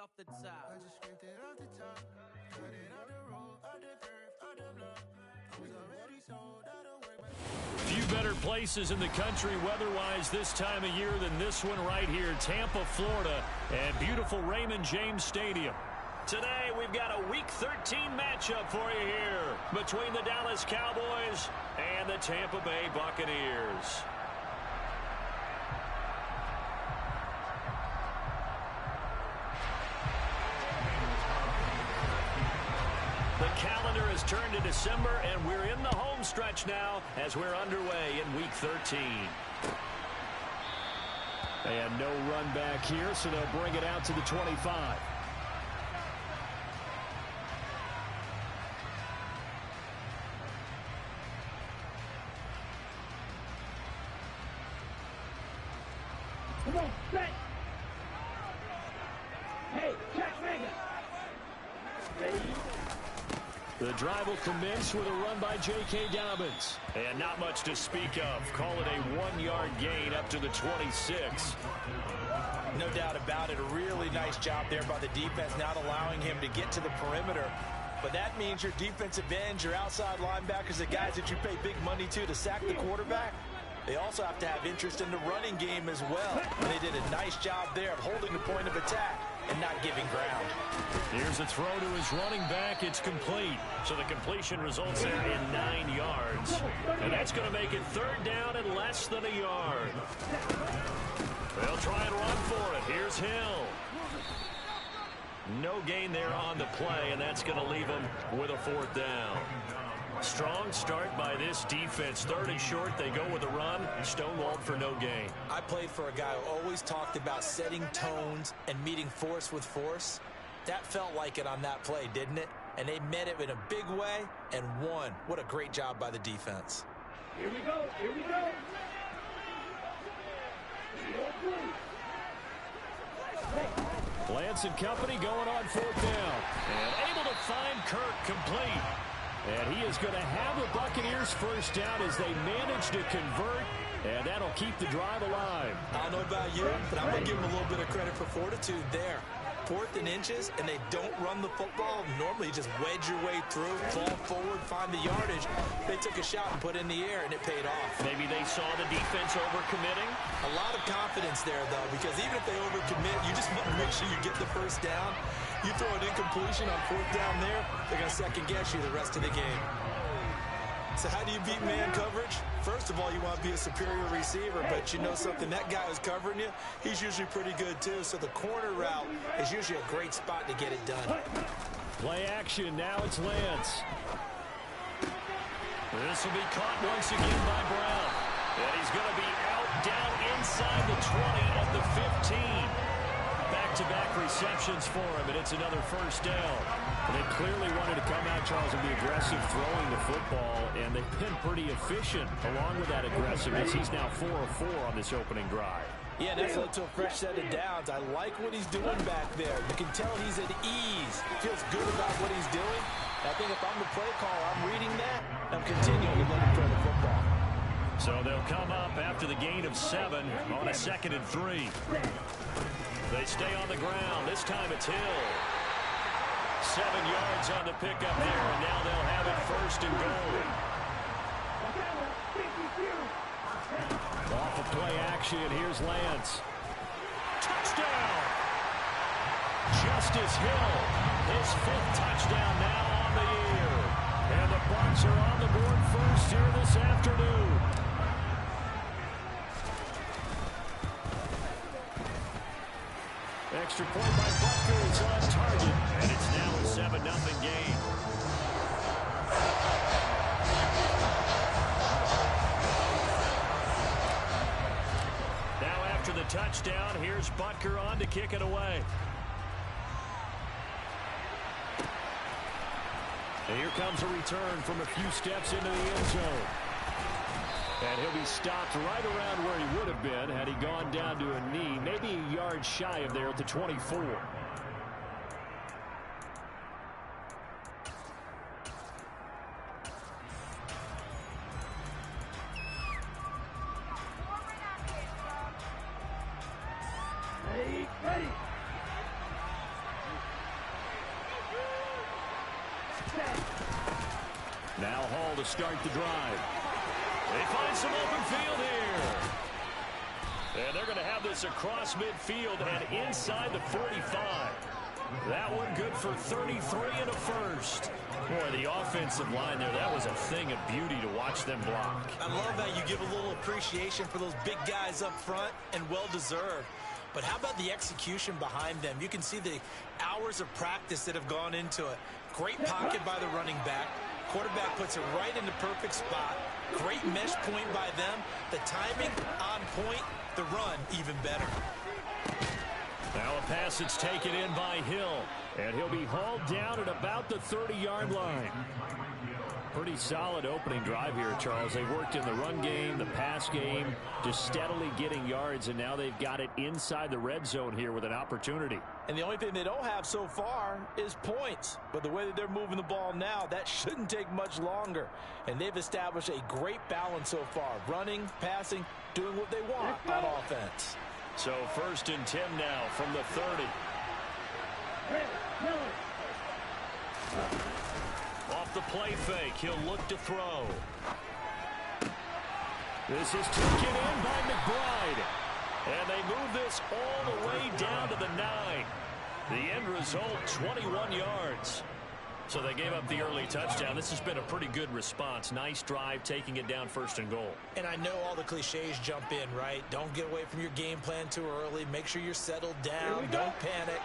off the top. I just scraped it off the top. Cut it out the road, out the curve, out the block. I was already sold, I don't work back. Few better places in the country weather-wise this time of year than this one right here, Tampa, Florida, and beautiful Raymond James Stadium. Today, we've got a Week 13 matchup for you here between the Dallas Cowboys and the Tampa Bay Buccaneers. The calendar has turned to December, and we're in the home stretch now as we're underway in Week 13. And no run back here, so they'll bring it out to the 25. Come on, set. Hey, check, Megan. The drive will commence with a run by J.K. Dobbins. And not much to speak of. Call it a 1-yard gain up to the 26. No doubt about it. A really nice job there by the defense, not allowing him to get to the perimeter. But that means your defensive ends, your outside linebackers, the guys that you pay big money to sack the quarterback, they also have to have interest in the running game as well. And they did a nice job there of holding the point of attack and not giving ground. Here's a throw to his running back. It's complete. So the completion results there in 9 yards. And that's going to make it third down and less than a yard. They'll try and run for it. Here's Hill. No gain there on the play, and that's going to leave him with a fourth down. Strong start by this defense. Third and short, they go with a run. Stonewalled for no gain. I played for a guy who always talked about setting tones and meeting force with force. That felt like it on that play, didn't it? And they met it in a big way and won. What a great job by the defense. Here we go, here we go. Lance and company going on fourth down. And able to find Kirk complete. And he is going to have the Buccaneers first down as they manage to convert. And that'll keep the drive alive. I don't know about you, but I'm going to give them a little bit of credit for fortitude there. 4th and inches, and they don't run the football. Normally, you just wedge your way through, fall forward, find the yardage. They took a shot and put it in the air, and it paid off. Maybe they saw the defense overcommitting. A lot of confidence there, though, because even if they overcommit, you just want to make sure you get the first down. You throw an incompletion on 4th down there, they're going to second-guess you the rest of the game. So how do you beat man coverage? First of all, you want to be a superior receiver, but you know something, that guy who's covering you, he's usually pretty good too. So the corner route is usually a great spot to get it done. Play action, now it's Lance. This will be caught once again by Brown. And he's going to be out down inside the 20 at the 15. Back-to-back receptions for him, and it's another first down. And they clearly wanted to come out, Charles, and be aggressive throwing the football, and they've been pretty efficient along with that aggressiveness. He's now 4 of 4 on this opening drive. Yeah, that's led to a fresh set of downs. I like what he's doing back there. You can tell he's at ease. Feels good about what he's doing. I think if I'm the play caller, I'm reading that, and I'm continuing to let him throw the football. So they'll come up after the gain of 7 on a 2nd and 3. They stay on the ground. This time it's Hill. 7 yards on the pickup there, and now they'll have it 1st and goal. Off of play action, here's Lance. Touchdown! Justice Hill, his 5th touchdown now on the year. And the Bucs are on the board first here this afternoon. Extra point by Butker. It's on target, and it's now a 7-0 game. Now after the touchdown, here's Butker on to kick it away. And here comes a return from a few steps into the end zone. And he'll be stopped right around where he would have been had he gone down to a knee, maybe a yard shy of there at the 24. to start the drive. They find some open field here. And they're going to have this across midfield and inside the 45. That one good for 33 and a first. Boy, the offensive line there, that was a thing of beauty to watch them block. I love how you give a little appreciation for those big guys up front, and well-deserved. But how about the execution behind them? You can see the hours of practice that have gone into it. Great pocket by the running back. Quarterback puts it right in the perfect spot. Great mesh point by them. The timing on point. The run even better. Now a pass that's taken in by Hill. And he'll be hauled down at about the 30-yard line. Pretty solid opening drive here, Charles. They worked in the run game, the pass game, just steadily getting yards, and now they've got it inside the red zone here with an opportunity. And the only thing they don't have so far is points. But the way that they're moving the ball now, that shouldn't take much longer. And they've established a great balance so far. Running, passing, doing what they want on offense. So 1st and 10 now from the 30. Off the play fake, he'll look to throw. This is taken in by McBride. And they move this all the way down to the 9. The end result, 21 yards. So they gave up the early touchdown. This has been a pretty good response. Nice drive, taking it down 1st and goal. And I know all the cliches jump in, right? Don't get away from your game plan too early. Make sure you're settled down. Don't panic.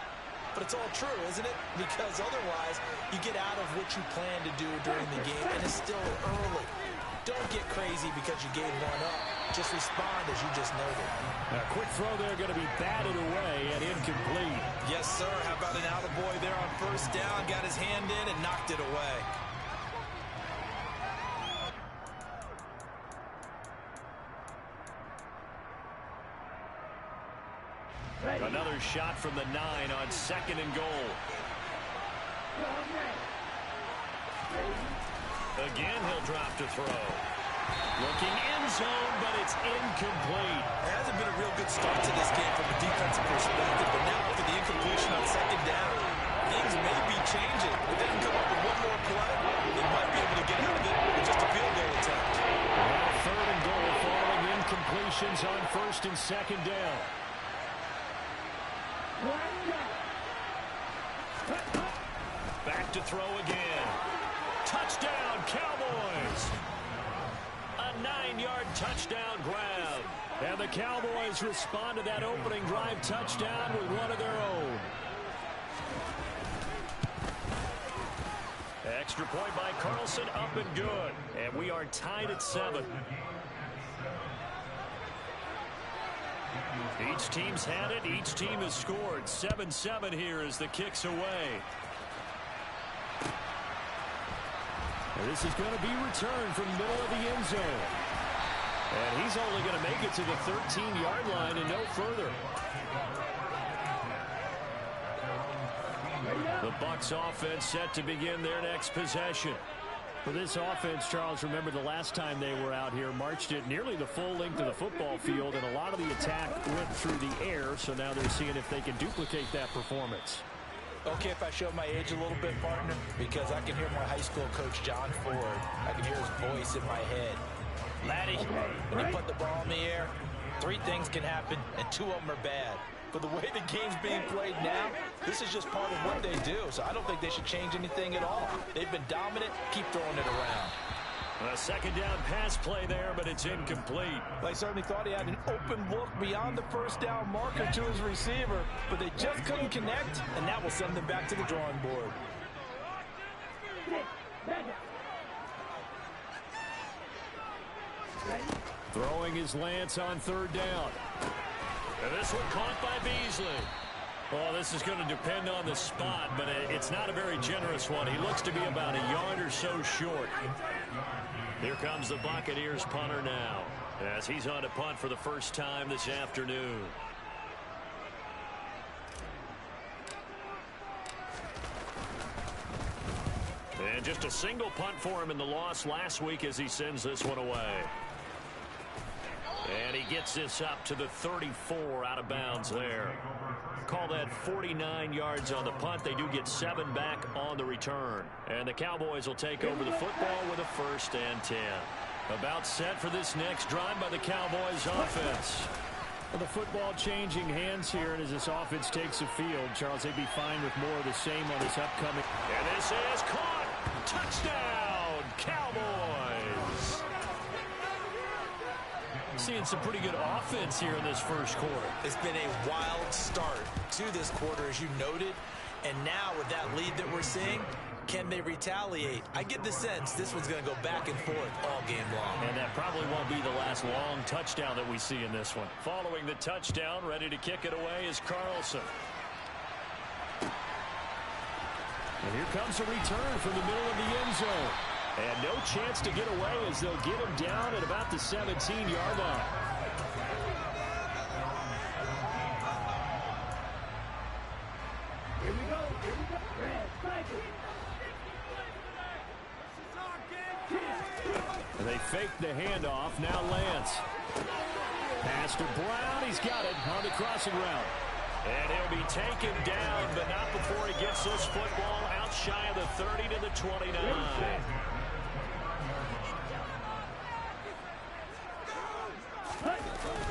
But it's all true, isn't it? Because otherwise, you get out of what you plan to do during the game, and it's still early. Don't get crazy because you gave one up. Just respond as you just noted. A quick throw there going to be batted away and incomplete. Yes, sir. How about an attaboy there on 1st down? Got his hand in and knocked it away. Another shot from the 9 on 2nd and goal. Again, he'll drop to throw. Looking end zone, but it's incomplete. It hasn't been a real good start to this game from a defensive perspective, but now after the incompletion on 2nd down, things may be changing. If they can come up with one more play, they might be able to get out of it with just a field goal attempt. Now 3rd and goal following incompletions on 1st and 2nd down. Back to throw again. Touchdown, Cowboys! A 9-yard touchdown grab. And the Cowboys respond to that opening drive touchdown with one of their own. Extra point by Carlson, up and good. And we are tied at 7. Each team's had it. Each team has scored. 7-7 here as the kick's away. And this is going to be returned from the middle of the end zone. And he's only going to make it to the 13-yard line and no further. The Bucs offense set to begin their next possession. For this offense, Charles, remember the last time they were out here, marched it nearly the full length of the football field, and a lot of the attack went through the air, so now they're seeing if they can duplicate that performance. Okay, if I show my age a little bit, partner, because I can hear my high school coach, John Ford. I can hear his voice in my head. Laddie, when you put the ball in the air, 3 things can happen, and 2 of them are bad. But the way the game's being played now, this is just part of what they do. So I don't think they should change anything at all. They've been dominant. Keep throwing it around. A 2nd down pass play there, but it's incomplete. They certainly thought he had an open look beyond the 1st down marker to his receiver, but they just couldn't connect, and that will send them back to the drawing board. Throwing his Lance on 3rd down. And this one caught by Beasley. Well, this is going to depend on the spot, but it's not a very generous one. He looks to be about a yard or so short. Here comes the Buccaneers punter now, as he's on to punt for the first time this afternoon. And just a single punt for him in the loss last week as he sends this one away. And he gets this up to the 34 out of bounds there. Call that 49 yards on the punt. They do get 7 back on the return. And the Cowboys will take over the football with a 1st and 10. About set for this next drive by the Cowboys offense. Well, the football changing hands here, and as this offense takes the field, Charles, they'd be fine with more of the same on this upcoming. And this is caught. Touchdown, Cowboys. Seeing some pretty good offense here in this first quarter. It's been a wild start to this quarter, as you noted. And now with that lead that we're seeing, can they retaliate? I get the sense this one's going to go back and forth all game long. And that probably won't be the last long touchdown that we see in this one. Following the touchdown, ready to kick it away is Carlson. And here comes a return from the middle of the end zone. And no chance to get away as they'll get him down at about the 17-yard line. Here we go. Red, cycle. And they fake the handoff. Now Lance. Pass to Brown. He's got it on the crossing route. And he'll be taken down, but not before he gets this football out shy of the 30 to the 29.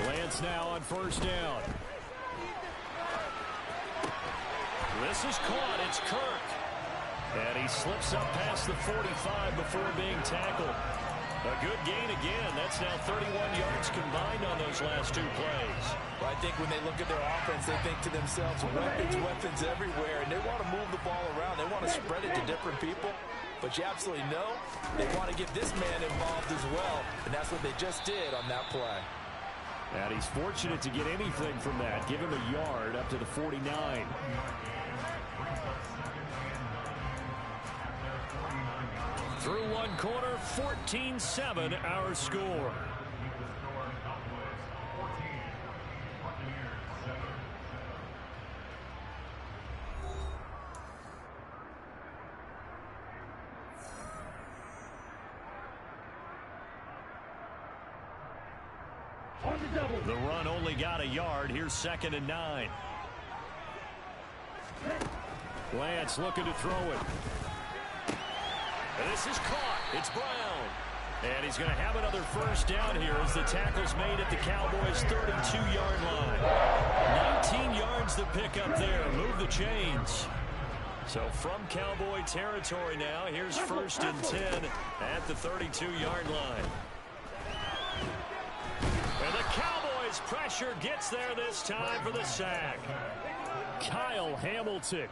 Lance now on 1st down. This is caught. It's Kirk. And he slips up past the 45 before being tackled. A good gain again. That's now 31 yards combined on those last 2 plays. Well, I think when they look at their offense, they think to themselves, weapons everywhere, and they want to move the ball around. They want to spread it to different people. But you absolutely know they want to get this man involved as well, and that's what they just did on that play. And he's fortunate to get anything from that. Give him a yard up to the 49. Through one quarter, 14-7 our score. The run only got a yard. Here's 2nd and 9. Lance looking to throw it. And this is caught. It's Brown. And he's going to have another 1st down here as the tackle's made at the Cowboys' 32-yard line. 19 yards to pick up there. Move the chains. So from Cowboy territory now, here's 1st and 10 at the 32-yard line. And the Cowboys' pressure gets there this time for the sack. Kyle Hamilton.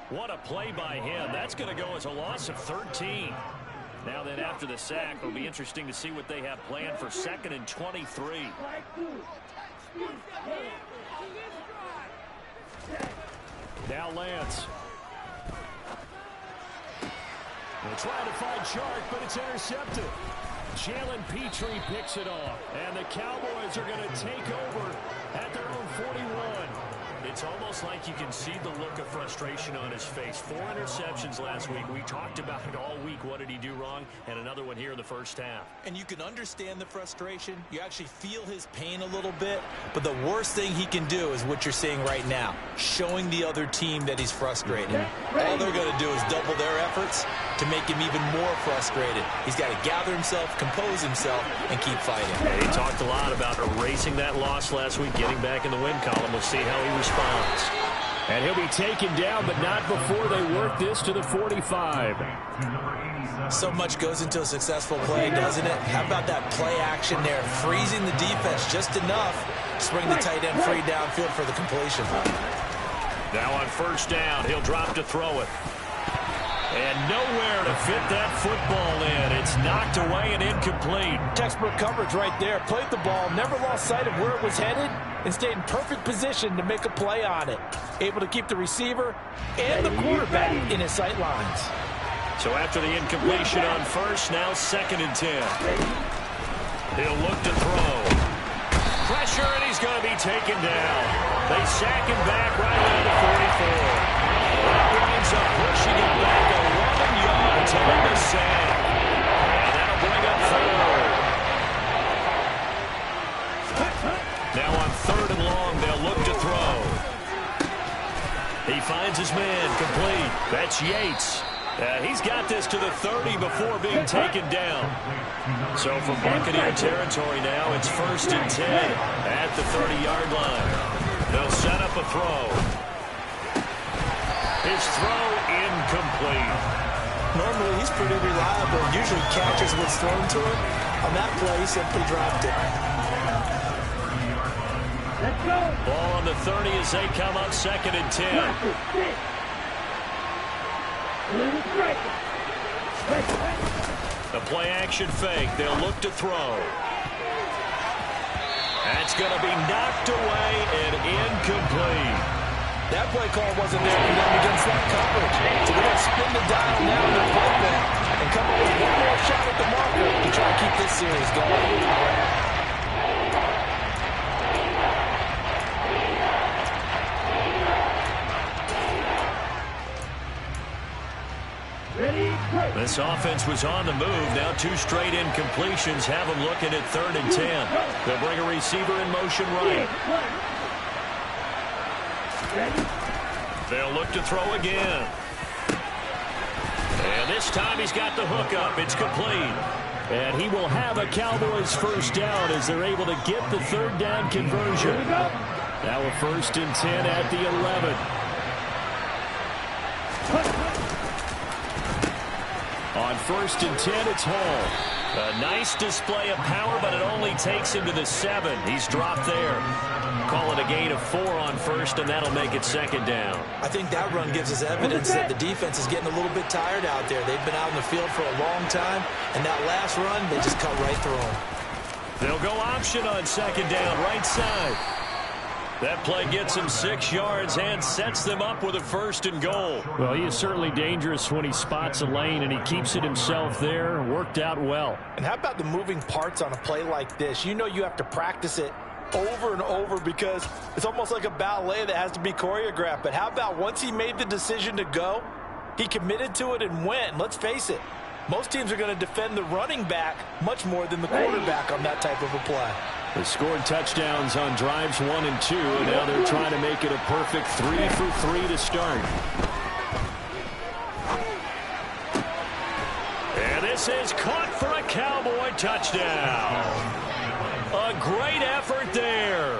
What a play by him. That's going to go as a loss of 13. Now then, after the sack, it'll be interesting to see what they have planned for 2nd and 23. Now Lance. They'll try to find Chark, but it's intercepted. Jalen Petrie picks it off. And the Cowboys are going to take over at their own 41. It's almost like you can see the look of frustration on his face. 4 interceptions last week. We talked about it all week. What did he do wrong? And another one here in the first half. And you can understand the frustration. You actually feel his pain a little bit. But the worst thing he can do is what you're seeing right now, showing the other team that he's frustrated. All they're going to do is double their efforts to make him even more frustrated. He's got to gather himself, compose himself, and keep fighting. Yeah, he talked a lot about erasing that loss last week, getting back in the win column. We'll see how he responds. And he'll be taken down, but not before they work this to the 45. So much goes into a successful play, doesn't it? How about that play action there, freezing the defense just enough to bring the tight end free downfield for the completion. Now on 1st down, he'll drop to throw it. And nowhere to fit that football in. It's knocked away and incomplete. Textbook coverage right there. Played the ball, never lost sight of where it was headed, and stayed in perfect position to make a play on it. Able to keep the receiver and the quarterback in his sight lines. So after the incompletion on 1st, now 2nd and 10. He'll look to throw. Pressure, and he's going to be taken down. They sack him back right around the 44. That winds up pushing him back 11 yards on the sack. And that'll bring up 4. incomplete. That's Yates. He's got this to the 30 before being taken down. So from Buccaneer territory now, it's 1st and 10 at the 30-yard line. They'll set up a throw. His throw incomplete. Normally, he's pretty reliable. Usually catches what's thrown to him. On that play, he simply dropped it. Let's go. Ball on the 30 as they come up 2nd and 10. The play-action fake. They'll look to throw. That's going to be knocked away and incomplete. That play call wasn't there for them against that coverage. So they're going to spin the dial now in their playback and come up with one more shot at the marker to try to keep this series going. This offense was on the move. Now 2 straight incompletions have them looking at 3rd and 10. They'll bring a receiver in motion right. They'll look to throw again. And this time he's got the hook up. It's complete. And he will have a Cowboys first down as they're able to get the 3rd down conversion. Now a 1st and 10 at the 11. On 1st and 10, it's Hall. A nice display of power, but it only takes him to the 7. He's dropped there. Call it a gain of 4 on 1st, and that'll make it 2nd down. I think that run gives us evidence that the defense is getting a little bit tired out there. They've been out in the field for a long time, and that last run, they just cut right through them. They'll go option on 2nd down, right side. That play gets him 6 yards and sets them up with a 1st and goal. Well, he is certainly dangerous when he spots a lane, and he keeps it himself there. Worked out well. And how about the moving parts on a play like this? You know you have to practice it over and over because it's almost like a ballet that has to be choreographed. But how about once he made the decision to go, he committed to it and went. Let's face it, most teams are going to defend the running back much more than the quarterback on that type of a play. They scored touchdowns on drives 1 and 2, and now they're trying to make it a perfect 3 for 3 to start. And this is caught for a Cowboy touchdown. A great effort there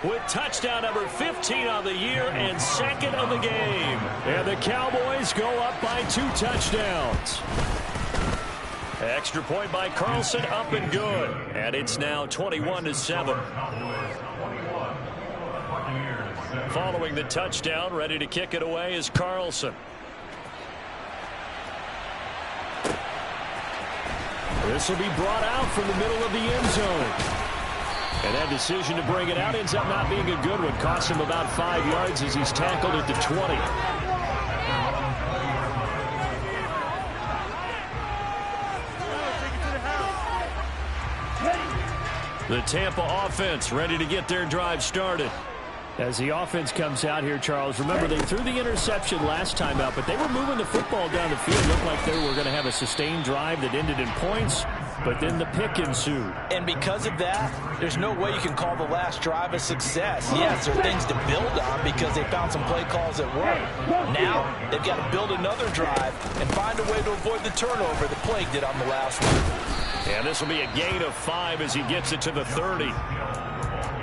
with touchdown number 15 on the year and 2nd of the game. And the Cowboys go up by 2 touchdowns. Extra point by Carlson, up and good. And it's now 21-7. Following the touchdown, ready to kick it away is Carlson. This will be brought out from the middle of the end zone. And that decision to bring it out ends up not being a good one. Costs him about 5 yards as he's tackled at the 20. The Tampa offense ready to get their drive started. As the offense comes out here, Charles, remember they threw the interception last time out, but they were moving the football down the field. Looked like they were going to have a sustained drive that ended in points, but then the pick ensued. And because of that, there's no way you can call the last drive a success. Yes, there are things to build on because they found some play calls that work. Now, they've got to build another drive and find a way to avoid the turnover the Plague did on the last one. And this will be a gain of 5 as he gets it to the 30.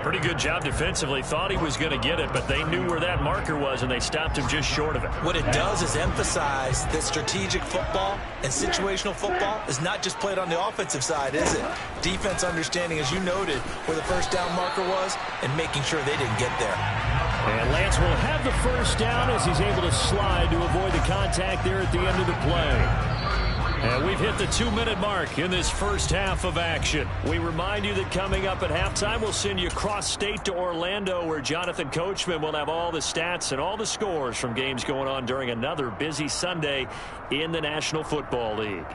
Pretty good job defensively. Thought he was going to get it, but they knew where that marker was, and they stopped him just short of it. What it does is emphasize that strategic football and situational football is not just played on the offensive side, is it? Defense understanding, as you noted, where the first down marker was and making sure they didn't get there. And Lance will have the first down as he's able to slide to avoid the contact there at the end of the play. And we've hit the 2-minute mark in this first half of action. We remind you that coming up at halftime, we'll send you cross-state to Orlando, where Jonathan Coachman will have all the stats and all the scores from games going on during another busy Sunday in the National Football League.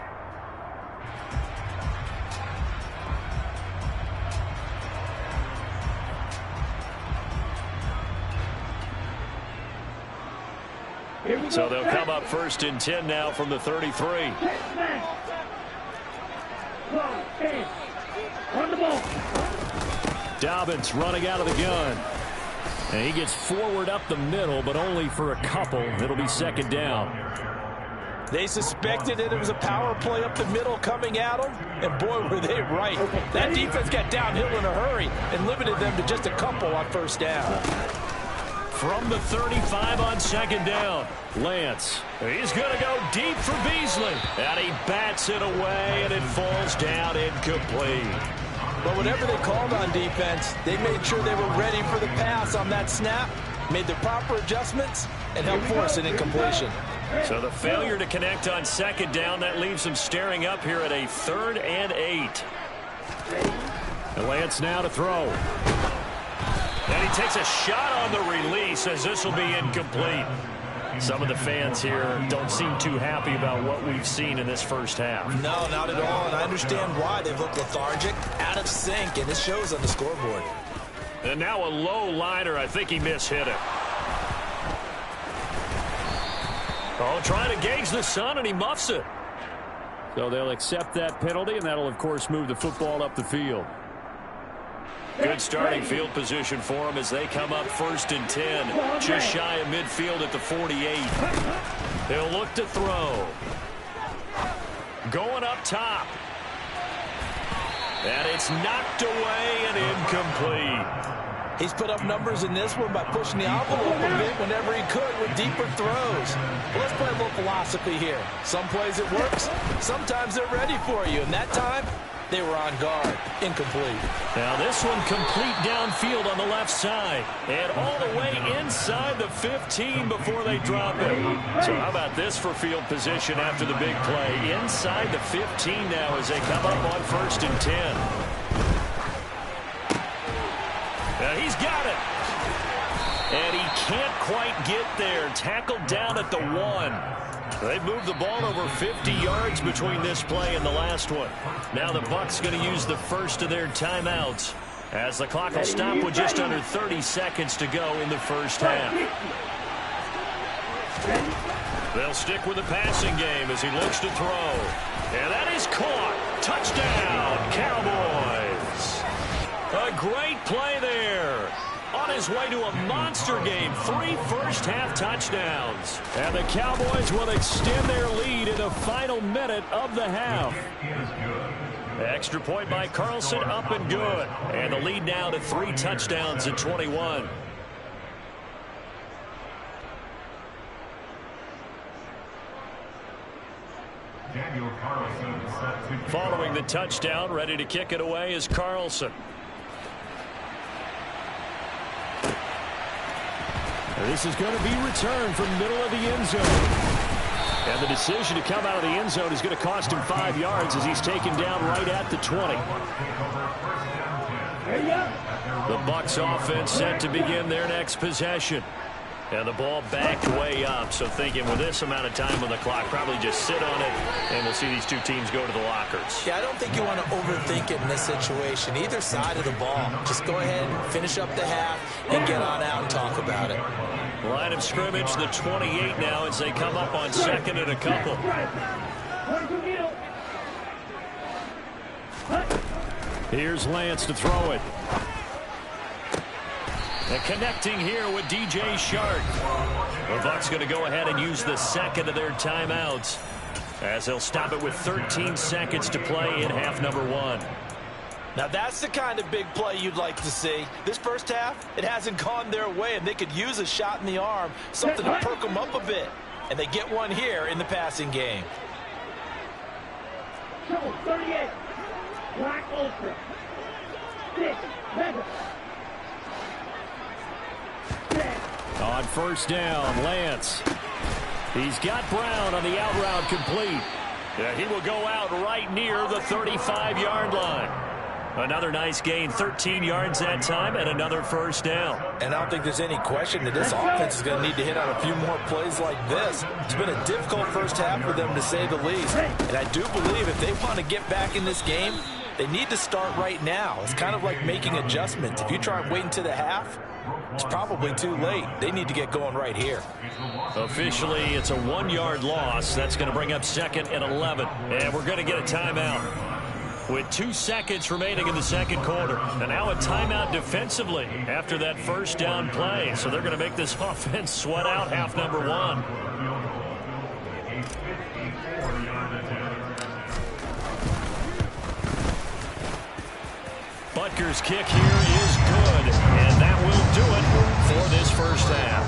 So they'll come up 1st and 10 now from the 33. On the ball. Dobbins running out of the gun. And he gets forward up the middle, but only for a couple. It'll be second down. They suspected it was a power play up the middle coming at them, and boy, were they right. That defense got downhill in a hurry and limited them to just a couple on first down. From the 35 on second down, Lance. He's going to go deep for Beasley. And he bats it away, and it falls down incomplete. But whatever they called on defense, they made sure they were ready for the pass on that snap, made the proper adjustments, and helped force an incompletion. So the failure to connect on second down, that leaves them staring up here at a 3rd and 8. And Lance now to throw. And he takes a shot on the release as this will be incomplete. Some of the fans here don't seem too happy about what we've seen in this first half. No, not at all, and I understand why. They've looked lethargic, out of sync, and it shows on the scoreboard. And now a low liner. I think he mishit it. Oh, trying to gauge the sun, and he muffs it. So they'll accept that penalty, and that'll, of course, move the football up the field. Good starting field position for them as they come up 1st and 10. Just shy of midfield at the 48. He'll look to throw. Going up top. And it's knocked away and incomplete. He's put up numbers in this one by pushing the envelope a bit whenever he could with deeper throws. Well, let's play a little philosophy here. Some plays it works. Sometimes they're ready for you. And that time, they were on guard. Incomplete. Now this one complete downfield on the left side. And all the way inside the 15 before they drop it. So how about this for field position after the big play? Inside the 15 now as they come up on 1st and 10. He's got it. And he can't quite get there. Tackled down at the 1. They've moved the ball over 50 yards between this play and the last one. Now the Bucs going to use the first of their timeouts as the clock will stop with just under 30 seconds to go in the first half. They'll stick with the passing game as he looks to throw. And that is caught. Touchdown, Cowboys. A great play there. On his way to a monster game, 3 first-half touchdowns. And the Cowboys will extend their lead in the final minute of the half. Extra point by Carlson, up and good. And the lead now to 3 touchdowns at 21. Following the touchdown, ready to kick it away is Carlson. This is going to be returned from the middle of the end zone. And the decision to come out of the end zone is going to cost him 5 yards as he's taken down right at the 20. The Bucs offense set to begin their next possession. And the ball backed way up. So thinking with this amount of time on the clock, probably just sit on it, and we'll see these two teams go to the lockers. Yeah, I don't think you want to overthink it in this situation. Either side of the ball. Just go ahead and finish up the half and get on out and talk about it. Line of scrimmage, the 28 now as they come up on 2nd and a couple. Here's Lance to throw it. And connecting here with DJ Shark. The Bucs going to go ahead and use the second of their timeouts as they'll stop it with 13 seconds to play in half number 1. Now that's the kind of big play you'd like to see. This first half, it hasn't gone their way, and they could use a shot in the arm, something to perk them up a bit. And they get one here in the passing game. 38. Black Ultra. 6. Mega. On first down, Lance. He's got Brown on the out route complete. Yeah, he will go out right near the 35-yard line. Another nice gain, 13 yards that time, and another first down. And I don't think there's any question that this offense is going to need to hit on a few more plays like this. It's been a difficult first half for them, to say the least. And I do believe if they want to get back in this game, they need to start right now. It's kind of like making adjustments. If you try and wait until the half, it's probably too late. They need to get going right here. Officially, it's a 1-yard loss. That's going to bring up 2nd and 11. And we're going to get a timeout. with 2 seconds remaining in the second quarter. And now a timeout defensively after that first down play. So they're going to make this offense sweat out half number 1. Butker's kick here is good, and that will do it for this first half.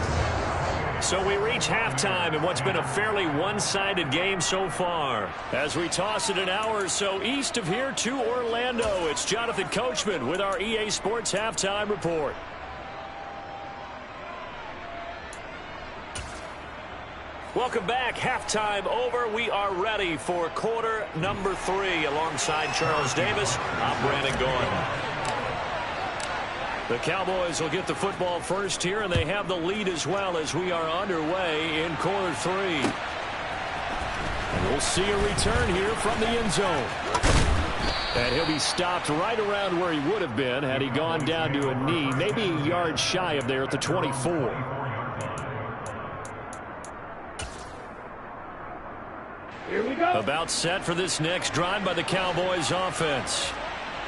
So we reach halftime in what's been a fairly one-sided game so far. As we toss it an hour or so east of here to Orlando, it's Jonathan Coachman with our EA Sports Halftime Report. Welcome back. Halftime over. We are ready for quarter number 3. Alongside Charles Davis, I'm Brandon Gordon. The Cowboys will get the football first here, and they have the lead as well as we are underway in quarter 3. And we'll see a return here from the end zone. And he'll be stopped right around where he would have been had he gone down to a knee, maybe a yard shy of there at the 24. Here we go. About set for this next drive by the Cowboys offense.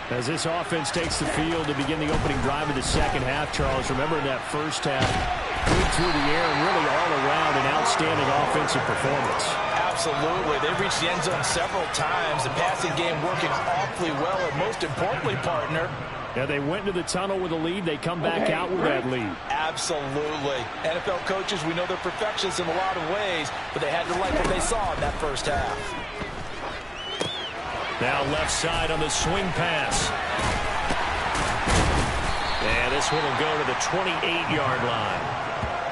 As this offense takes the field to begin the opening drive of the second half, Charles, remember in that first half, good through the air and really all around an outstanding offensive performance. Absolutely. They reached the end zone several times. The passing game working awfully well, and most importantly, partner, yeah, they went into the tunnel with a lead. They come back out with that lead. Absolutely. NFL coaches, we know they're perfectionists in a lot of ways, but they had to like what they saw in that first half. Now left side on the swing pass. And this one will go to the 28-yard line.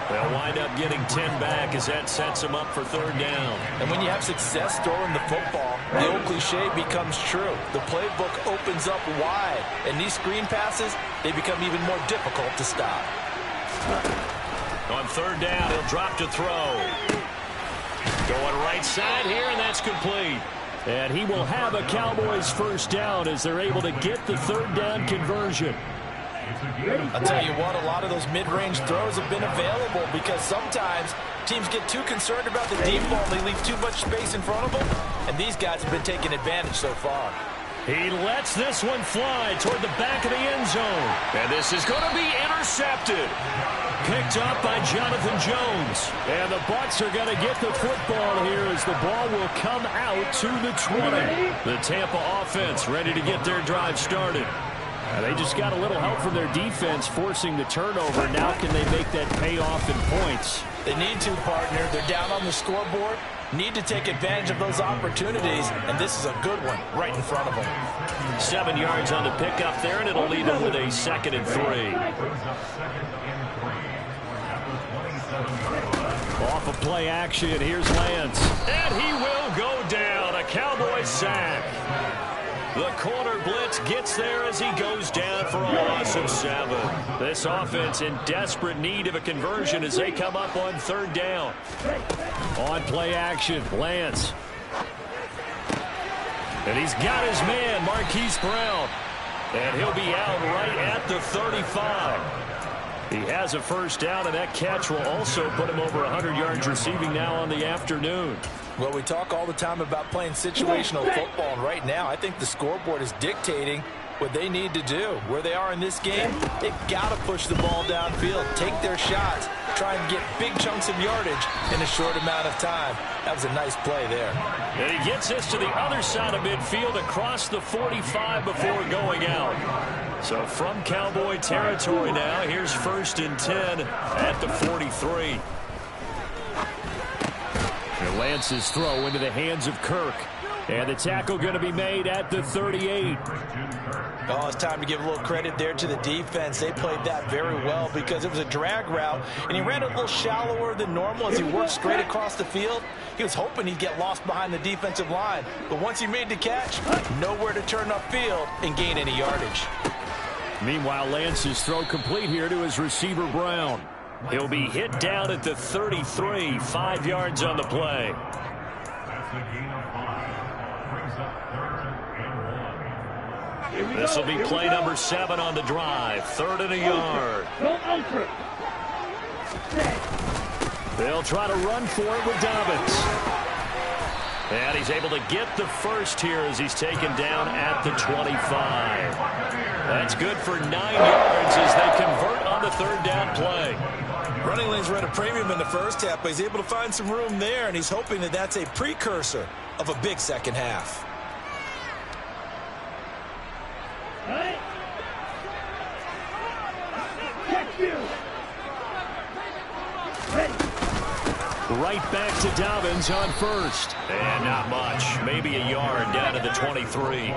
They'll wind up getting 10 back as that sets them up for third down. And when you have success throwing the football, the old cliche becomes true. The playbook opens up wide, and these screen passes, they become even more difficult to stop. On third down, he'll drop to throw. Going right side here, and that's complete. And he will have a Cowboys first down as they're able to get the third down conversion. I'll tell you what, a lot of those mid-range throws have been available because sometimes teams get too concerned about the deep ball. They leave too much space in front of them, and these guys have been taking advantage so far. He lets this one fly toward the back of the end zone. And this is going to be intercepted. Picked up by Jonathan Jones. And the Bucs are going to get the football here as the ball will come out to the 20. The Tampa offense ready to get their drive started. They just got a little help from their defense forcing the turnover. Now can they make that pay off in points? They need to, partner. They're down on the scoreboard. Need to take advantage of those opportunities, and this is a good one right in front of them. 7 yards on the pickup there, and it'll leave them with a 2nd and 3. Off of play action, here's Lance. And he will go down. A Cowboys sack. The corner blitz gets there as he goes down for a loss of 7. This offense in desperate need of a conversion as they come up on third down. On play action, Lance. And he's got his man, Marquise Brown. And he'll be out right at the 35. He has a first down, and that catch will also put him over 100 yards receiving now on the afternoon. Well, we talk all the time about playing situational football, and right now I think the scoreboard is dictating what they need to do. Where they are in this game, they've got to push the ball downfield, take their shots, try and get big chunks of yardage in a short amount of time. That was a nice play there. And he gets this to the other side of midfield across the 45 before going out. So from Cowboy territory now, here's 1st and 10 at the 43. And Lance's throw into the hands of Kirk. And the tackle going to be made at the 38. Oh, it's time to give a little credit there to the defense. They played that very well because it was a drag route, and he ran a little shallower than normal as he worked straight across the field. He was hoping he'd get lost behind the defensive line, but once he made the catch, nowhere to turn upfield and gain any yardage. Meanwhile, Lance's throw complete here to his receiver, Brown. He'll be hit down at the 33, 5 yards on the play. This will be play number 7 on the drive. 3rd and a yard. They'll try to run for it with Dobbins. And he's able to get the first here as he's taken down at the 25. That's good for 9 yards as they convert on the third down play. Running lanes were at a premium in the first half, but he's able to find some room there, and he's hoping that that's a precursor of a big second half. Right back to Dobbins on first. And not much. Maybe a yard down to the 23.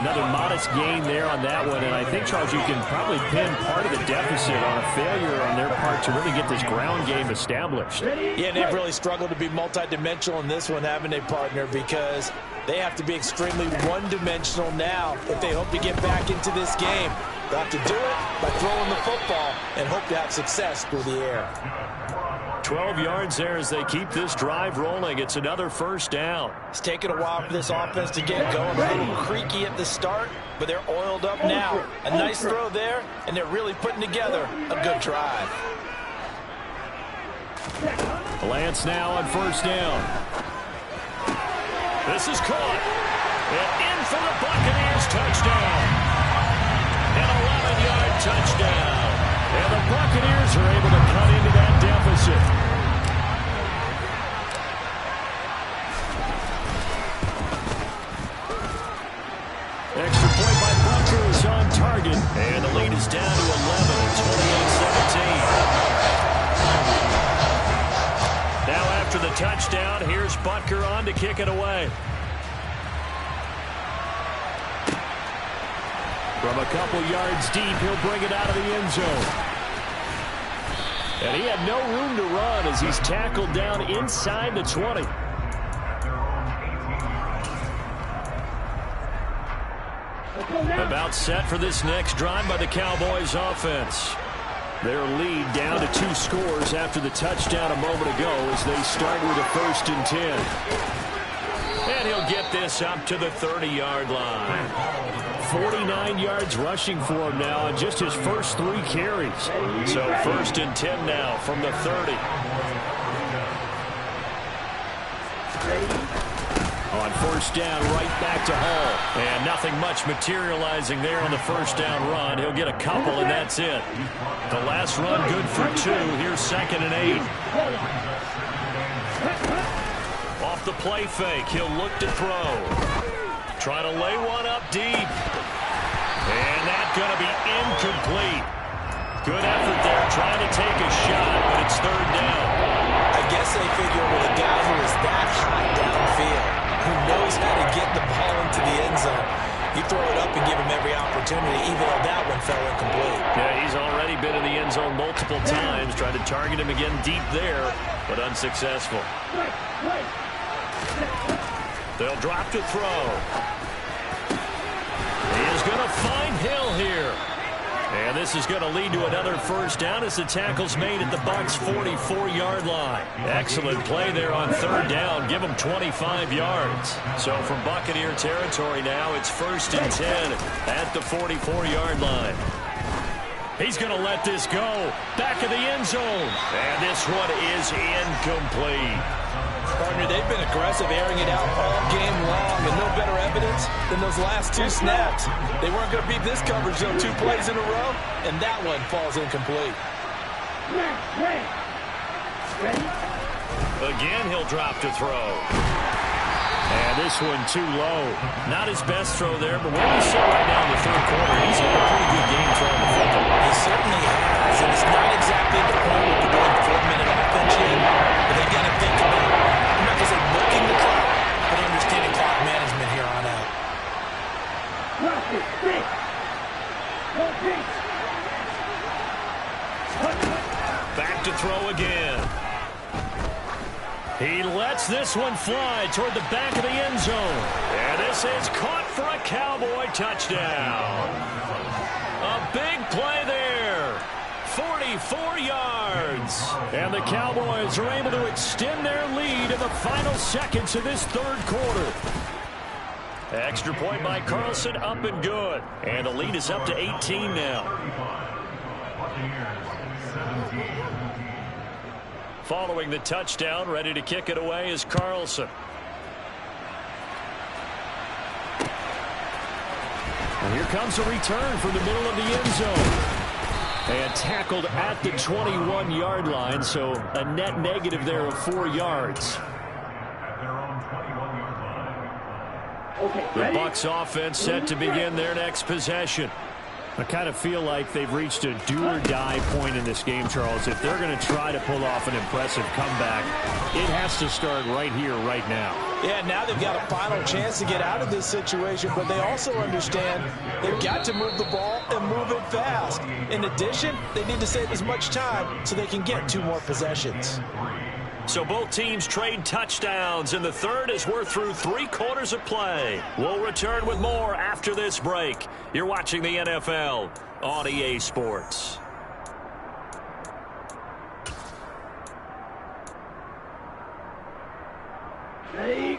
Another modest gain there on that one. And I think, Charles, you can probably pin part of the deficit on a failure on their part to really get this ground game established. Yeah, they've really struggled to be multidimensional in this one, haven't they, partner? Because they have to be extremely one-dimensional now if they hope to get back into this game. They'll have to do it by throwing the football and hope to have success through the air. 12 yards there as they keep this drive rolling. It's another first down. It's taken a while for this offense to get going. A little creaky at the start, but they're oiled up now. A nice throw there, and they're really putting together a good drive. Lance now on first down. This is caught. And in for the Buccaneers touchdown. An 11-yard touchdown. And the Buccaneers are able to cut into that deficit. Extra point by Butker is on target. And the lead is down to 11, 28-17. Now after the touchdown, here's Butker on to kick it away. From a couple yards deep, he'll bring it out of the end zone. And he had no room to run as he's tackled down inside the 20. About set for this next drive by the Cowboys offense. Their lead down to 2 scores after the touchdown a moment ago as they start with a 1st and 10. And he'll get this up to the 30-yard line. 49 yards rushing for him now on just his first 3 carries. So 1st and 10 now from the 30. On first down, right back to Hall. And nothing much materializing there on the first down run. He'll get a couple, and that's it. The last run good for 2. Here's 2nd and 8. Off the play fake, he'll look to throw. Try to lay one up deep. And that's going to be incomplete. Good effort there, trying to take a shot, but it's 3rd down. I guess they figure with a guy who is that hot downfield, who knows how to get the ball into the end zone, you throw it up and give him every opportunity, even though that one fell incomplete. Yeah, he's already been in the end zone multiple times, tried to target him again deep there, but unsuccessful. They'll drop to throw. He is going to find Hill here. And this is going to lead to another first down as the tackle's made at the Bucs' 44-yard line. Excellent play there on 3rd down. Give them 25 yards. So from Buccaneer territory now, it's 1st and 10 at the 44-yard line. He's going to let this go. Back of the end zone. And this one is incomplete. Partner, they've been aggressive, airing it out all game long, and no better evidence than those last 2 snaps. They weren't going to beat this coverage, though, 2 plays in a row, and that one falls incomplete. Again, he'll drop to throw. And this one too low. Not his best throw there, but where we sit right now in the 3rd quarter, he's had a pretty good game throwing the football. He certainly has, and it's not exactly the point where we're going 4-minute offense yet, but they got to think about, I'm not going to say milking the clock, but understanding clock management here on out. Back to throw again. He lets this one fly toward the back of the end zone. And this is caught for a Cowboy touchdown. A big play there. 44 yards. And the Cowboys are able to extend their lead in the final seconds of this 3rd quarter. Extra point by Carlson, up and good. And the lead is up to 18 now. Following the touchdown, ready to kick it away is Carlson. And here comes a return from the middle of the end zone. And tackled at the 21-yard line, so a net negative there of 4 yards. The Bucs offense set to begin their next possession. I kind of feel like they've reached a do-or-die point in this game, Charles. If they're going to try to pull off an impressive comeback, it has to start right here, right now. Yeah, now they've got a final chance to get out of this situation, but they also understand they've got to move the ball and move it fast. In addition, they need to save as much time so they can get 2 more possessions. So both teams trade touchdowns in the third as we're through 3 quarters of play. We'll return with more after this break. You're watching the NFL on EA Sports. Ready.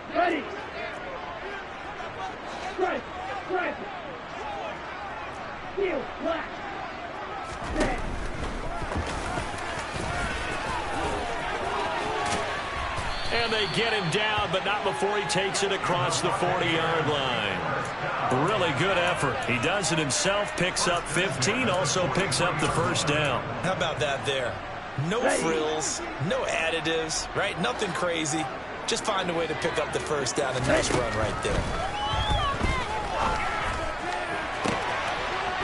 Strike. Heel, black. Set. And they get him down, but not before he takes it across the 40-yard line. Really good effort. He does it himself, picks up 15, also picks up the first down. How about that there? No frills, no additives, right? Nothing crazy. Just find a way to pick up the first down. A nice run right there.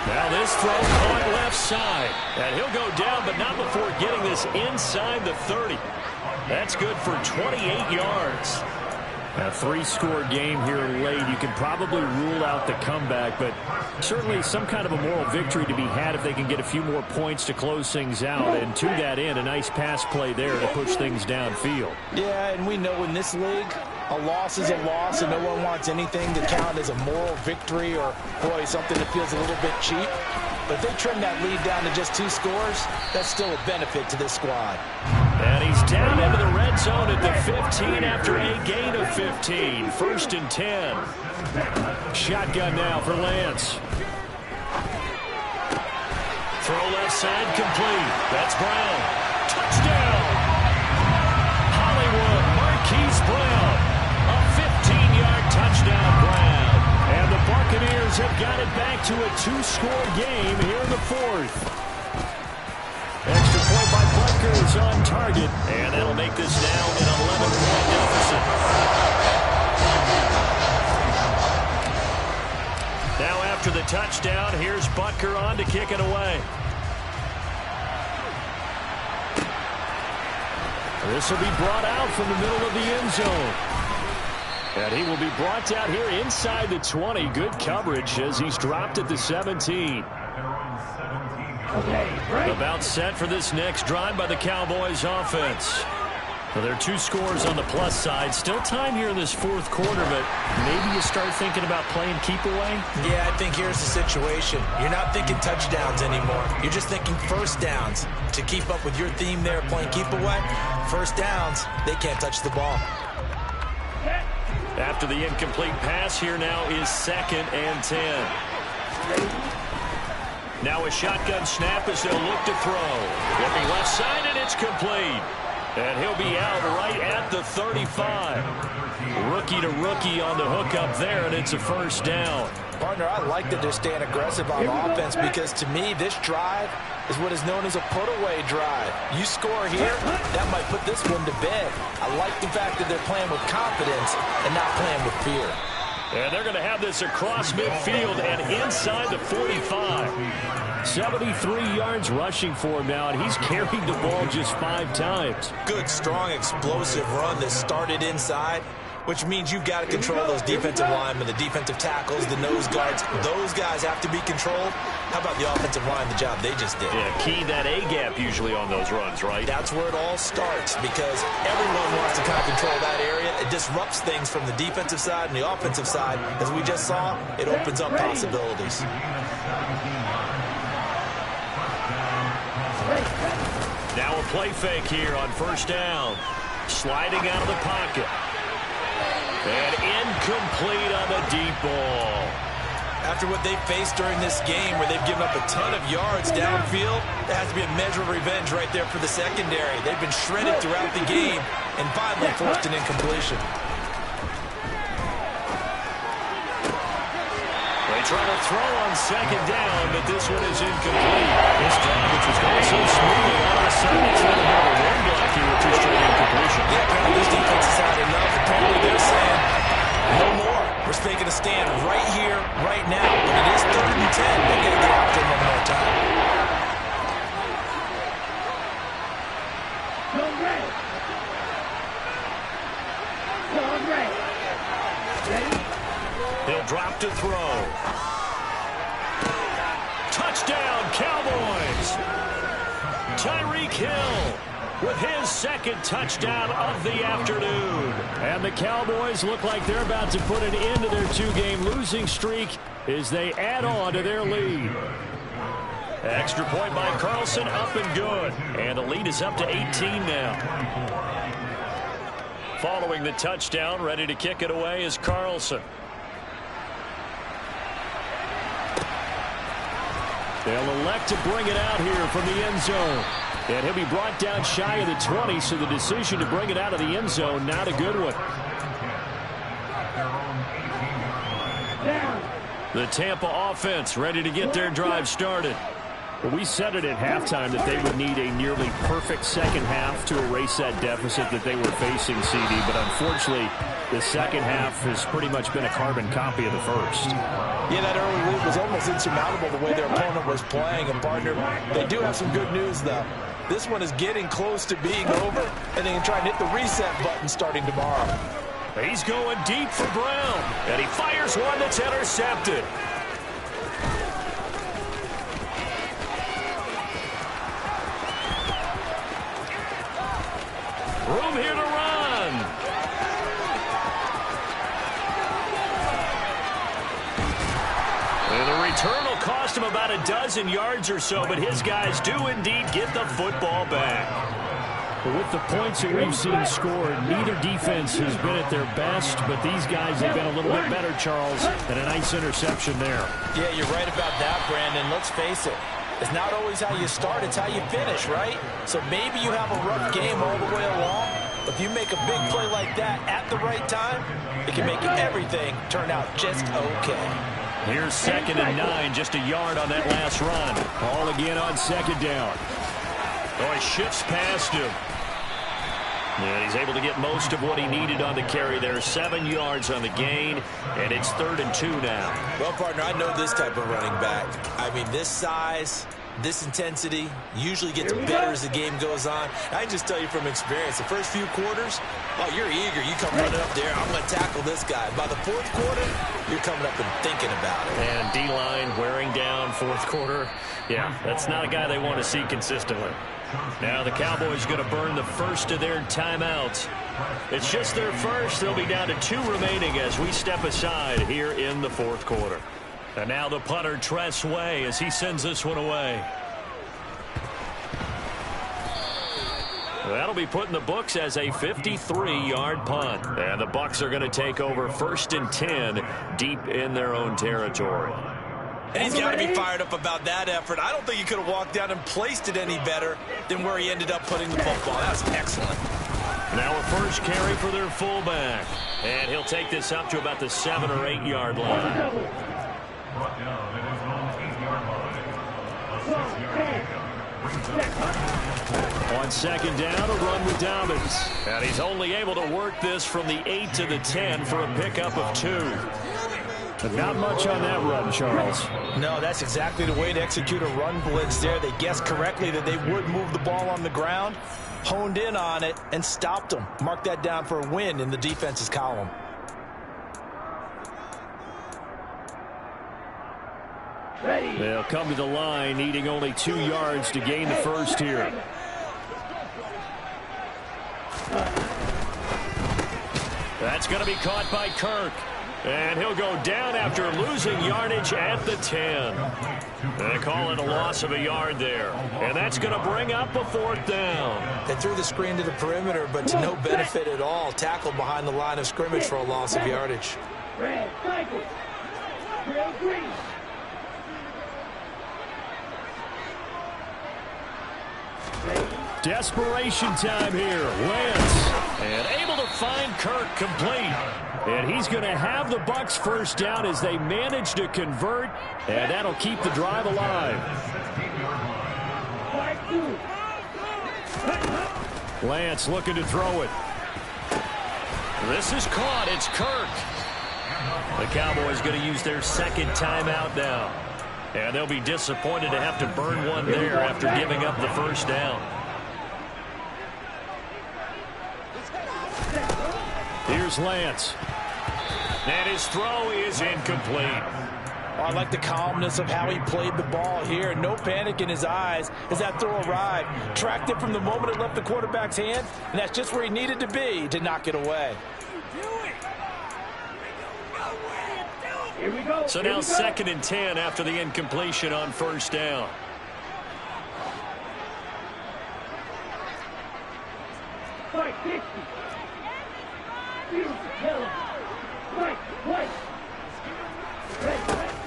Now this throw caught left side. And he'll go down, but not before getting this inside the 30. That's good for 28 yards. A 3-score game here late. You can probably rule out the comeback, but certainly some kind of a moral victory to be had if they can get a few more points to close things out. And to that end, a nice pass play there to push things downfield. Yeah, and we know in this league, a loss is a loss, and no one wants anything to count as a moral victory or, boy, something that feels a little bit cheap. But if they trim that lead down to just 2 scores, that's still a benefit to this squad. And he's down into the red zone at the 15 after a gain of 15. 1st and 10. Shotgun now for Lance. Throw left side complete. That's Brown. Touchdown! Hollywood Marquise Brown. A 15-yard touchdown Brown. And the Buccaneers have got it back to a 2-score game here in the 4th. Extra point by Butker is on target, and that'll make this now an 11-point deficit. Now after the touchdown, here's Butker on to kick it away. This will be brought out from the middle of the end zone. And he will be brought down here inside the 20. Good coverage as he's dropped at the 17. About set for this next drive by the Cowboys offense. Well, there are 2 scores on the plus side. Still time here in this 4th quarter, but maybe you start thinking about playing keep away? Yeah, I think here's the situation. You're not thinking touchdowns anymore. You're just thinking first downs. To keep up with your theme there, playing keep away, first downs, they can't touch the ball. After the incomplete pass, here now is 2nd and 10. Now a shotgun snap as they'll look to throw. Looking left side, and it's complete. And he'll be out right at the 35. Rookie to rookie on the hook up there, and it's a first down. Partner, I like that they're staying aggressive on offense because, to me, this drive is what is known as a put-away drive. You score here, that might put this one to bed. I like the fact that they're playing with confidence and not playing with fear. And they're going to have this across midfield and inside the 45. 73 yards rushing for him now, and he's carried the ball just 5 times. Good, strong, explosive run that started inside, which means you've got to control those defensive linemen, the defensive tackles, the nose guards. Those guys have to be controlled. How about the offensive line, the job they just did? Yeah, key that A-gap usually on those runs, right? That's where it all starts because everyone wants to kind of control that area. It disrupts things from the defensive side and the offensive side. As we just saw, it opens up possibilities. Now a play fake here on first down. Sliding out of the pocket. And incomplete on the deep ball. After what they faced during this game where they've given up a ton of yards downfield, there has to be a measure of revenge right there for the secondary. They've been shredded throughout the game and finally forced an incompletion. They try to throw on second down, but this one is incomplete. This drive, which was going so smoothly, all of a sudden it's a little bit of a run block here with 2 straight incompletions. Yeah, apparently this defense has had enough. Apparently they're saying, no more. We're making a stand right here, right now. But it is 3rd and 10. They're going to get after him one more time. He'll drop to throw. Touchdown, Cowboys! Tyreek Hill with his 2nd touchdown of the afternoon. And the Cowboys look like they're about to put an end to their 2-game losing streak as they add on to their lead. Extra point by Carlson, up and good. And the lead is up to 18 now. Following the touchdown, ready to kick it away is Carlson. They'll elect to bring it out here from the end zone. And he'll be brought down shy of the 20, so the decision to bring it out of the end zone, not a good one. The Tampa offense ready to get their drive started. Well, we said it at halftime that they would need a nearly perfect second half to erase that deficit that they were facing, CD. But unfortunately, the second half has pretty much been a carbon copy of the first. Yeah, that early lead was almost insurmountable the way their opponent was playing. And, partner, they do have some good news, though. This one is getting close to being over, and they can try and hit the reset button starting tomorrow. He's going deep for Brown, and he fires one that's intercepted. Room here to run. And the return will cost him about a dozen yards or so, but his guys do indeed get the football back. But with the points that we've seen scored, neither defense has been at their best, but these guys have been a little bit better, Charles, and a nice interception there. Yeah, you're right about that, Brandon. Let's face it. It's not always how you start, it's how you finish, right? So maybe you have a rough game all the way along, but if you make a big play like that at the right time, it can make everything turn out just okay. Here's 2nd and 9, just a yard on that last run. Ball again on second down. Oh, he shifts past him. And he's able to get most of what he needed on the carry there. 7 yards on the gain, and it's 3rd and 2 now. Well, partner, I know this type of running back. I mean, this size, this intensity usually gets better as the game goes on. I can just tell you from experience, the first few quarters, oh, you're eager. You come running up there, I'm going to tackle this guy. By the 4th quarter, you're coming up and thinking about it. And D-line wearing down 4th quarter. Yeah, that's not a guy they want to see consistently. Now the Cowboys going to burn the first of their timeouts. It's just their first. They'll be down to 2 remaining as we step aside here in the 4th quarter. And now the punter, Tress Way, as he sends this one away. That'll be put in the books as a 53-yard punt. And the Bucs are going to take over 1st and 10 deep in their own territory. And he's got to be fired up about that effort. I don't think he could have walked down and placed it any better than where he ended up putting the football. That was excellent. Now a first carry for their fullback. And he'll take this up to about the 7 or 8 yard line. On second down, a run with Dobbins. And he's only able to work this from the 8 to the 10 for a pickup of 2. But not much on that run, Charles. No, that's exactly the way to execute a run blitz there. They guessed correctly that they would move the ball on the ground, honed in on it, and stopped them. Mark that down for a win in the defense's column. They'll come to the line, needing only 2 yards to gain the first here. That's going to be caught by Kirk. And he'll go down after losing yardage at the 10. They call it a loss of a yard there. And that's going to bring up a 4th down. They threw the screen to the perimeter, but to no benefit at all. Tackled behind the line of scrimmage for a loss of yardage. Red, cycle. Red, green. Desperation time here. Lance. And able to find Kirk complete. And he's going to have the Bucs first down as they manage to convert. And that'll keep the drive alive. Lance looking to throw it. This is caught. It's Kirk. The Cowboys going to use their second timeout now. And they'll be disappointed to have to burn one there after giving up the first down. Here's Lance. And his throw is incomplete. I like the calmness of how he played the ball here. No panic in his eyes as that throw arrived. Tracked it from the moment it left the quarterback's hand, and that's just where he needed to be to knock it away. Here we go. So now 2nd and 10 after the incompletion on first down. Fight 60.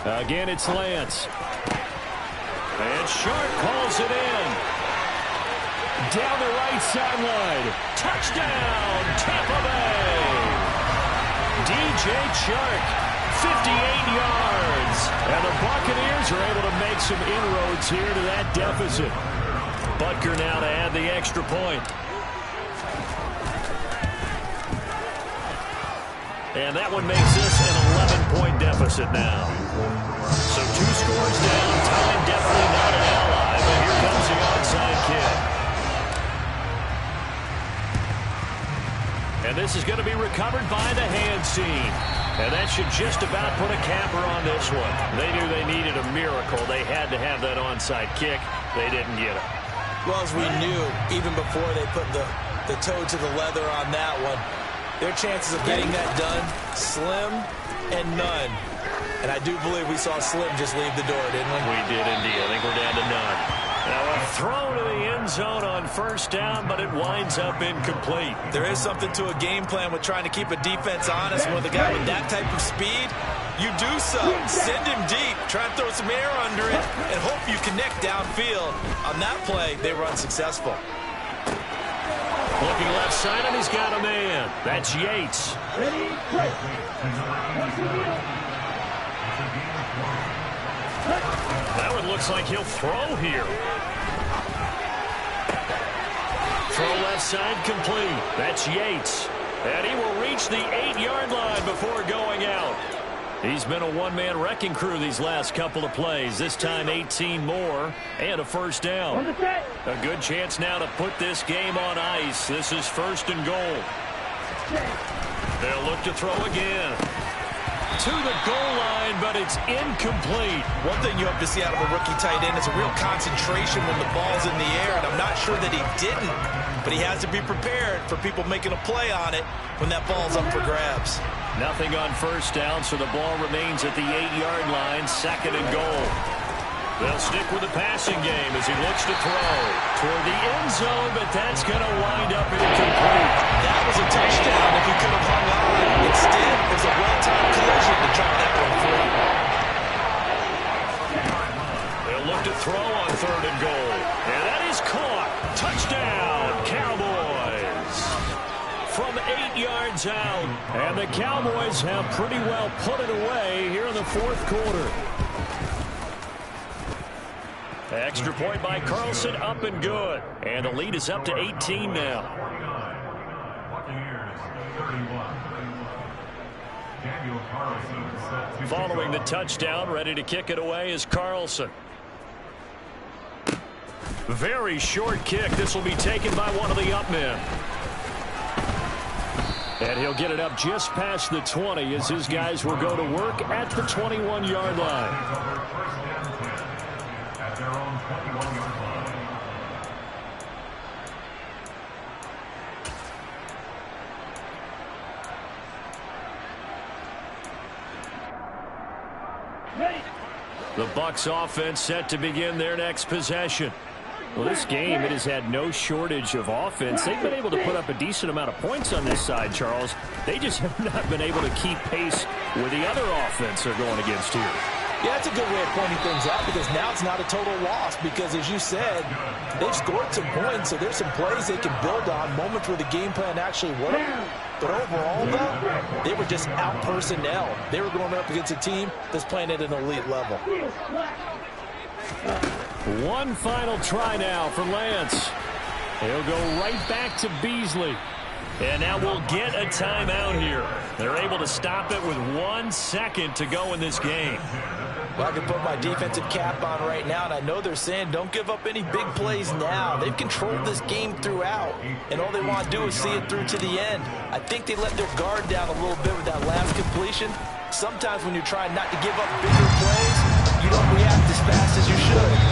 Again, it's Lance. And Sharp calls it in. Down the right sideline. Touchdown, Tampa Bay. DJ Chark, 58 yards. And the Buccaneers are able to make some inroads here to that deficit. Butker now to add the extra point. And that one makes this an 11-point deficit now. So 2 scores down. Time definitely not an ally, but here comes the onside kick. And this is going to be recovered by the hands team. And that should just about put a capper on this one. They knew they needed a miracle. They had to have that onside kick. They didn't get it. Well, as we knew, even before they put the toe to the leather on that one, their chances of getting that done, slim and none. And I do believe we saw Slim just leave the door, didn't we? We did indeed. I think we're down to none. Now a throw to the end zone on first down, but it winds up incomplete. There is something to a game plan with trying to keep a defense honest. With a guy with that type of speed, you do so. Send him deep. Try and throw some air under it and hope you connect downfield. On that play, they were unsuccessful. Looking left side, and he's got a man. That's Yates. Ready, break. That one looks like he'll throw here. Throw left side complete. That's Yates. And he will reach the 8-yard line before going out. He's been a one-man wrecking crew these last couple of plays. This time 18 more and a first down. A good chance now to put this game on ice. This is 1st and goal. They'll look to throw again. To the goal line, but it's incomplete. One thing you hope to see out of a rookie tight end is a real concentration when the ball's in the air, and I'm not sure that he didn't, but he has to be prepared for people making a play on it when that ball's up for grabs. Nothing on first down, so the ball remains at the 8-yard line, 2nd and goal. They'll stick with the passing game as he looks to throw toward the end zone, but that's going to wind up incomplete. That was a touchdown if he could have hung on. Instead, it was a well-timed collision to drop that one free. They'll look to throw on 3rd and goal. And that is caught. Touchdown, Cowboys. From 8 yards out. And the Cowboys have pretty well put it away here in the 4th quarter. Extra point by Carlson, up and good. And the lead is up to 18 now. Following the touchdown, ready to kick it away is Carlson. Very short kick. This will be taken by one of the up men. And he'll get it up just past the 20 as his guys will go to work at the 21-yard line. The Bucs offense set to begin their next possession. Well, this game, it has had no shortage of offense. They've been able to put up a decent amount of points on this side, Charles. They just have not been able to keep pace with the other offense they're going against here. Yeah, that's a good way of pointing things out because now it's not a total loss because, as you said, they've scored some points, so there's some plays they can build on, moments where the game plan actually worked. But overall, though, they were just out personnel. They were going up against a team that's playing at an elite level. One final try now for Lance. He'll go right back to Beasley. And now we'll get a timeout here. They're able to stop it with 1 second to go in this game. Well, I can put my defensive cap on right now, and I know they're saying don't give up any big plays now. They've controlled this game throughout, and all they want to do is see it through to the end. I think they let their guard down a little bit with that last completion. Sometimes when you're trying not to give up bigger plays, you don't react as fast as you should.